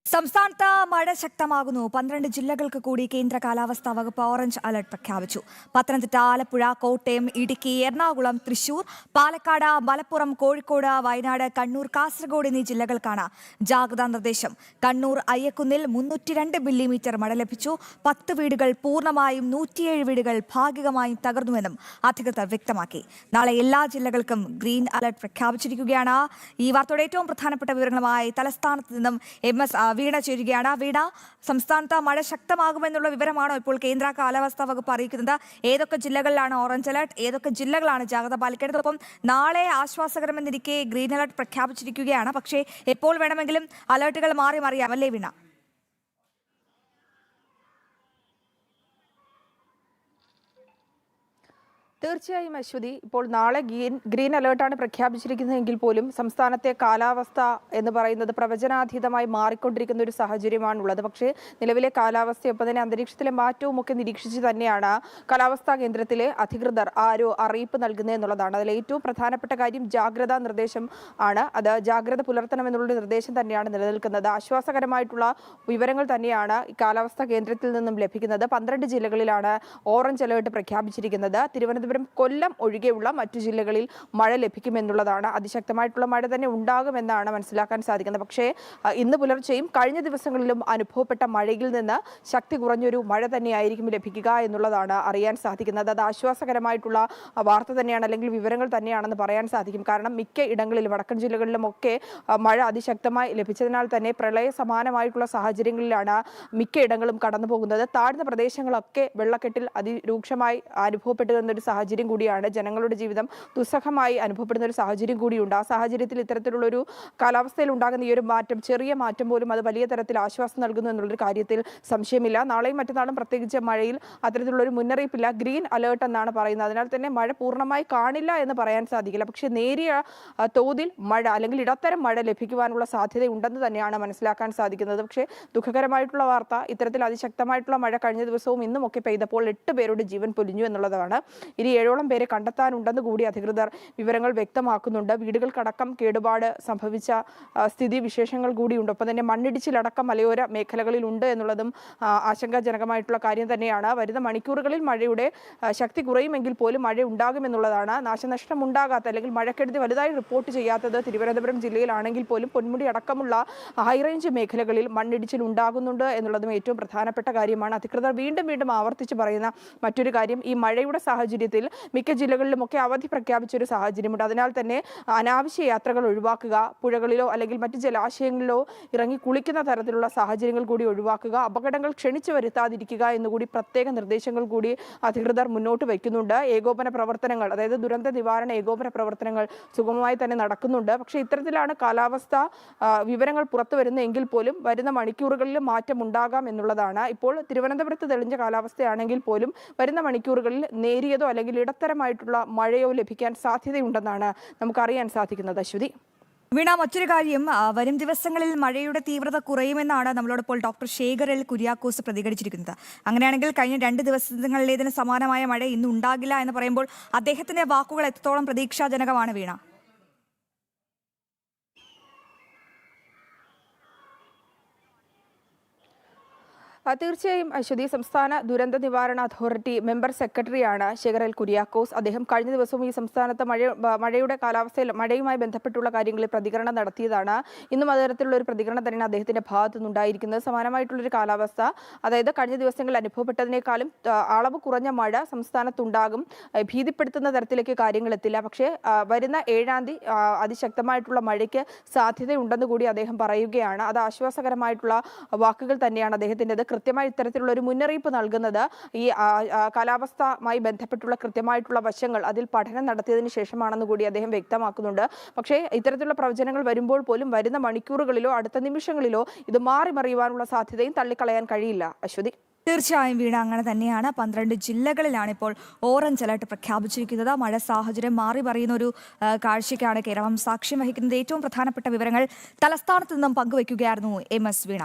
സംസ്ഥാനത്ത് മഴ ശക്തമാകുന്നു. 12 ജില്ലകൾക്ക് കൂടി കേന്ദ്ര കാലാവസ്ഥാ വകുപ്പ് ഓറഞ്ച് അലർട്ട് പ്രഖ്യാപിച്ചു. പത്തനംതിട്ട, ആലപ്പുഴ, കോട്ടയം, ഇടുക്കി, എറണാകുളം, തൃശൂർ, പാലക്കാട്, മലപ്പുറം, കോഴിക്കോട്, വയനാട്, കണ്ണൂർ, കാസർഗോഡ് എന്നീ ജില്ലകൾക്കാണ് ജാഗ്രതാ നിർദ്ദേശം. കണ്ണൂർ അയ്യക്കുന്നിൽ 302 മില്ലിമീറ്റർ മഴ ലഭിച്ചു. 10 വീടുകൾ പൂർണ്ണമായും 107 വീടുകൾ ഭാഗികമായും തകർന്നുവെന്നും അധികൃതർ വ്യക്തമാക്കി. നാളെ എല്ലാ ജില്ലകൾക്കും ഗ്രീൻ അലർട്ട് പ്രഖ്യാപിച്ചിരിക്കുകയാണ്. ഈ വാർത്തയുടെ ഏറ്റവും പ്രധാനപ്പെട്ട വിവരങ്ങളുമായി തലസ്ഥാനത്ത് നിന്നും MS വീണ ചേരുകയാണ്. വീണ, സംസ്ഥാനത്ത് മഴ ശക്തമാകുമെന്നുള്ള വിവരമാണോ ഇപ്പോൾ കേന്ദ്ര കാലാവസ്ഥാ വകുപ്പ് അറിയിക്കുന്നത്? ഏതൊക്കെ ജില്ലകളിലാണ് ഓറഞ്ച് അലർട്ട്, ഏതൊക്കെ ജില്ലകളാണ് ജാഗ്രത പാലിക്കേണ്ടത്? ഒപ്പം നാളെ ആശ്വാസകരമെന്നിരിക്കെ ഗ്രീൻ അലർട്ട് പ്രഖ്യാപിച്ചിരിക്കുകയാണ്. പക്ഷേ എപ്പോൾ വേണമെങ്കിലും അലർട്ടുകൾ മാറി മറിയാം, അല്ലേ വീണ? തീർച്ചയായും അശ്വതി, ഇപ്പോൾ നാളെ ഗ്രീൻ അലേർട്ടാണ് പ്രഖ്യാപിച്ചിരിക്കുന്നതെങ്കിൽ പോലും സംസ്ഥാനത്തെ കാലാവസ്ഥ എന്ന് പറയുന്നത് പ്രവചനാതീതമായി മാറിക്കൊണ്ടിരിക്കുന്ന ഒരു സാഹചര്യമാണുള്ളത്. പക്ഷേ നിലവിലെ കാലാവസ്ഥയൊപ്പം തന്നെ അന്തരീക്ഷത്തിലെ മാറ്റവും ഒക്കെ നിരീക്ഷിച്ച് തന്നെയാണ് കാലാവസ്ഥാ കേന്ദ്രത്തിലെ അധികൃതർ അറിയിപ്പ് നൽകുന്നത് എന്നുള്ളതാണ്. അതിൽ ഏറ്റവും പ്രധാനപ്പെട്ട കാര്യം ജാഗ്രതാ നിർദ്ദേശം ആണ്. അത് ജാഗ്രത പുലർത്തണമെന്നുള്ള നിർദ്ദേശം തന്നെയാണ് നിലനിൽക്കുന്നത്. ആശ്വാസകരമായിട്ടുള്ള വിവരങ്ങൾ തന്നെയാണ് ഈ കാലാവസ്ഥാ കേന്ദ്രത്തിൽ നിന്നും ലഭിക്കുന്നത്. 12 ജില്ലകളിലാണ് ഓറഞ്ച് അലേർട്ട് പ്രഖ്യാപിച്ചിരിക്കുന്നത്. തിരുവനന്തപുരം, കൊല്ലം ഒഴികെയുള്ള മറ്റു ജില്ലകളിൽ മഴ ലഭിക്കുമെന്നുള്ളതാണ്. അതിശക്തമായിട്ടുള്ള മഴ തന്നെ ഉണ്ടാകുമെന്നാണ് മനസ്സിലാക്കാൻ സാധിക്കുന്നത്. പക്ഷേ ഇന്ന് പുലർച്ചെയും കഴിഞ്ഞ ദിവസങ്ങളിലും അനുഭവപ്പെട്ട മഴയിൽ നിന്ന് ശക്തി കുറഞ്ഞൊരു മഴ തന്നെയായിരിക്കും ലഭിക്കുക എന്നുള്ളതാണ് അറിയാൻ സാധിക്കുന്നത്. അത് ആശ്വാസകരമായിട്ടുള്ള വാർത്ത തന്നെയാണ്, അല്ലെങ്കിൽ വിവരങ്ങൾ തന്നെയാണെന്ന് പറയാൻ സാധിക്കും. കാരണം മിക്ക ഇടങ്ങളിലും വടക്കൻ ജില്ലകളിലുമൊക്കെ മഴ അതിശക്തമായി ലഭിച്ചതിനാൽ തന്നെ പ്രളയ സമാനമായിട്ടുള്ള സാഹചര്യങ്ങളിലാണ് മിക്ക ഇടങ്ങളും കടന്നു പോകുന്നത്. താഴ്ന്ന പ്രദേശങ്ങളൊക്കെ വെള്ളക്കെട്ടിൽ അതിരൂക്ഷമായി അനുഭവപ്പെട്ടു എന്നൊരു സാഹചര്യം കൂടിയാണ്. ജനങ്ങളുടെ ജീവിതം ദുസ്സഹമായി അനുഭവപ്പെടുന്ന ഒരു സാഹചര്യം കൂടിയുണ്ട്. ആ സാഹചര്യത്തിൽ ഇത്തരത്തിലുള്ളൊരു കാലാവസ്ഥയിൽ ഉണ്ടാകുന്ന ഈ ഒരു മാറ്റം, ചെറിയ മാറ്റം പോലും അത് വലിയ തരത്തിൽ ആശ്വാസം നൽകുന്നു എന്നുള്ളൊരു കാര്യത്തിൽ സംശയമില്ല. നാളെയും മറ്റന്നാളും പ്രത്യേകിച്ച് മഴയിൽ അത്തരത്തിലുള്ളൊരു മുന്നറിയിപ്പില്ല. ഗ്രീൻ അലേർട്ട് എന്നാണ് പറയുന്നത്. അതിനാൽ തന്നെ മഴ പൂർണ്ണമായി കാണില്ല എന്ന് പറയാൻ സാധിക്കില്ല. പക്ഷേ നേരിയ തോതിൽ മഴ, അല്ലെങ്കിൽ ഇടത്തരം മഴ ലഭിക്കുവാനുള്ള സാധ്യതയുണ്ടെന്ന് തന്നെയാണ് മനസ്സിലാക്കാൻ സാധിക്കുന്നത്. പക്ഷേ ദുഃഖകരമായിട്ടുള്ള വാർത്ത, ഇത്തരത്തിൽ അതിശക്തമായിട്ടുള്ള മഴ കഴിഞ്ഞ ദിവസവും ഇന്നും ഒക്കെ പെയ്തപ്പോൾ 8 പേരുടെ ജീവൻ പൊലിഞ്ഞു എന്നുള്ളതാണ്. ഇനി 7ഓളം പേരെ കണ്ടെത്താനുണ്ടെന്ന് കൂടി അധികൃതർ വിവരങ്ങൾ വ്യക്തമാക്കുന്നുണ്ട്. വീടുകൾക്കടക്കം കേടുപാട് സംഭവിച്ച സ്ഥിതി വിശേഷങ്ങൾ കൂടിയുണ്ട്. ഒപ്പം തന്നെ മണ്ണിടിച്ചിലടക്കം മലയോര മേഖലകളിൽ ഉണ്ട് എന്നുള്ളതും ആശങ്കാജനകമായിട്ടുള്ള കാര്യം തന്നെയാണ്. വരുന്ന മണിക്കൂറുകളിൽ മഴയുടെ ശക്തി കുറയുമെങ്കിൽ പോലും മഴ ഉണ്ടാകുമെന്നുള്ളതാണ്. നാശനഷ്ടം ഉണ്ടാകാത്ത, അല്ലെങ്കിൽ മഴക്കെടുതി വലുതായി റിപ്പോർട്ട് ചെയ്യാത്തത് തിരുവനന്തപുരം ജില്ലയിലാണെങ്കിൽ പോലും പൊന്മുടി അടക്കമുള്ള ഹൈറേഞ്ച് മേഖലകളിൽ മണ്ണിടിച്ചിൽ ഉണ്ടാകുന്നുണ്ട് എന്നുള്ളതും ഏറ്റവും പ്രധാനപ്പെട്ട കാര്യമാണ്. അധികൃതർ വീണ്ടും വീണ്ടും ആവർത്തിച്ച് പറയുന്ന മറ്റൊരു കാര്യം, ഈ മഴയുടെ സാഹചര്യത്തിൽ മിക്ക ജില്ലകളിലുമൊക്കെ അവധി പ്രഖ്യാപിച്ചൊരു സാഹചര്യമുണ്ട്. അതിനാൽ തന്നെ അനാവശ്യ യാത്രകൾ ഒഴിവാക്കുക, പുഴകളിലോ അല്ലെങ്കിൽ മറ്റ് ജലാശയങ്ങളിലോ ഇറങ്ങി കുളിക്കുന്ന തരത്തിലുള്ള സാഹചര്യങ്ങൾ കൂടി ഒഴിവാക്കുക, അപകടങ്ങൾ ക്ഷണിച്ചു വരുത്താതിരിക്കുക എന്നുകൂടി പ്രത്യേക നിർദ്ദേശങ്ങൾ കൂടി അധികൃതർ മുന്നോട്ട് വയ്ക്കുന്നുണ്ട്. ഏകോപന പ്രവർത്തനങ്ങൾ, അതായത് ദുരന്ത നിവാരണ ഏകോപന പ്രവർത്തനങ്ങൾ സുഗമമായി തന്നെ നടക്കുന്നുണ്ട്. പക്ഷേ ഇത്തരത്തിലാണ് കാലാവസ്ഥ വിവരങ്ങൾ പുറത്തു വരുന്നതെങ്കിൽ പോലും വരുന്ന മണിക്കൂറുകളിൽ മാറ്റം ഉണ്ടാകാം എന്നുള്ളതാണ്. ഇപ്പോൾ തിരുവനന്തപുരത്ത് തെളിഞ്ഞ കാലാവസ്ഥയാണെങ്കിൽ പോലും വരുന്ന മണിക്കൂറുകളിൽ നേരിയതോ അല്ലെങ്കിൽ ഇടത്തരമായിട്ടുള്ള മഴയോ ലഭിക്കാൻ സാധ്യതയുണ്ടെന്നാണ് നമുക്കറിയാൻ സാധിക്കുന്നത്. അശ്വതി, വീണ, മറ്റൊരു കാര്യം, വരും ദിവസങ്ങളിൽ മഴയുടെ തീവ്രത കുറയുമെന്നാണ് നമ്മളോടൊപ്പോൾ ഡോക്ടർ ശേഖർ എൽ കുര്യാക്കോസ് പ്രതികരിച്ചിരിക്കുന്നത്. അങ്ങനെയാണെങ്കിൽ കഴിഞ്ഞ 2 ദിവസങ്ങളിലേതിന് സമാനമായ മഴ ഇന്ന് ഉണ്ടാകില്ല എന്ന് പറയുമ്പോൾ അദ്ദേഹത്തിന്റെ വാക്കുകൾ എത്രത്തോളം പ്രതീക്ഷാജനകമാണ് വീണ? തീർച്ചയായും അശ്വതി, സംസ്ഥാന ദുരന്ത നിവാരണ അതോറിറ്റി മെമ്പർ സെക്രട്ടറിയാണ് ശേഖർ എൽ കുര്യാക്കോസ്. അദ്ദേഹം കഴിഞ്ഞ ദിവസവും ഈ സംസ്ഥാനത്ത് മഴയുടെ കാലാവസ്ഥയിൽ മഴയുമായി ബന്ധപ്പെട്ടുള്ള കാര്യങ്ങളിൽ പ്രതികരണം നടത്തിയതാണ്. ഇന്നും അത്തരത്തിലുള്ള ഒരു പ്രതികരണം തന്നെയാണ് അദ്ദേഹത്തിന്റെ ഭാഗത്തു നിന്നുണ്ടായിരിക്കുന്നത്. സമാനമായിട്ടുള്ളൊരു കാലാവസ്ഥ, അതായത് കഴിഞ്ഞ ദിവസങ്ങളിൽ അനുഭവപ്പെട്ടതിനേക്കാളും അളവ് കുറഞ്ഞ മഴ സംസ്ഥാനത്തുണ്ടാകും. ഭീതിപ്പെടുത്തുന്ന തരത്തിലേക്ക് കാര്യങ്ങൾ എത്തില്ല. പക്ഷേ വരുന്ന 7-ാം തീയതി അതിശക്തമായിട്ടുള്ള മഴയ്ക്ക് സാധ്യതയുണ്ടെന്ന് കൂടി അദ്ദേഹം പറയുകയാണ്. അത് ആശ്വാസകരമായിട്ടുള്ള വാക്കുകൾ തന്നെയാണ് അദ്ദേഹത്തിൻ്റെത്. കൃത്യമായി ഇത്തരത്തിലുള്ള ഒരു മുന്നറിയിപ്പ് നൽകുന്നത് ഈ കാലാവസ്ഥയുമായി ബന്ധപ്പെട്ടുള്ള കൃത്യമായിട്ടുള്ള വശങ്ങൾ അതിൽ പഠനം നടത്തിയതിനു ശേഷമാണെന്ന് കൂടി അദ്ദേഹം വ്യക്തമാക്കുന്നുണ്ട്. പക്ഷേ ഇത്തരത്തിലുള്ള പ്രവചനങ്ങൾ വരുമ്പോൾ പോലും വരുന്ന മണിക്കൂറുകളിലോ അടുത്ത നിമിഷങ്ങളിലോ ഇത് മാറി മറിയുവാനുള്ള സാധ്യതയും തള്ളിക്കളയാൻ കഴിയില്ല. അശ്വതി, തീർച്ചയായും വീണ, അങ്ങനെ തന്നെയാണ്. 12 ജില്ലകളിലാണ് ഇപ്പോൾ ഓറഞ്ച് അലർട്ട് പ്രഖ്യാപിച്ചിരിക്കുന്നത്. മഴ സാഹചര്യം മാറി പറയുന്ന ഒരു കാഴ്ചയ്ക്കാണ് കേരളം സാക്ഷ്യം വഹിക്കുന്നത്. ഏറ്റവും പ്രധാനപ്പെട്ട വിവരങ്ങൾ തലസ്ഥാനത്ത് നിന്നും പങ്കുവയ്ക്കുകയായിരുന്നു MS വീണ.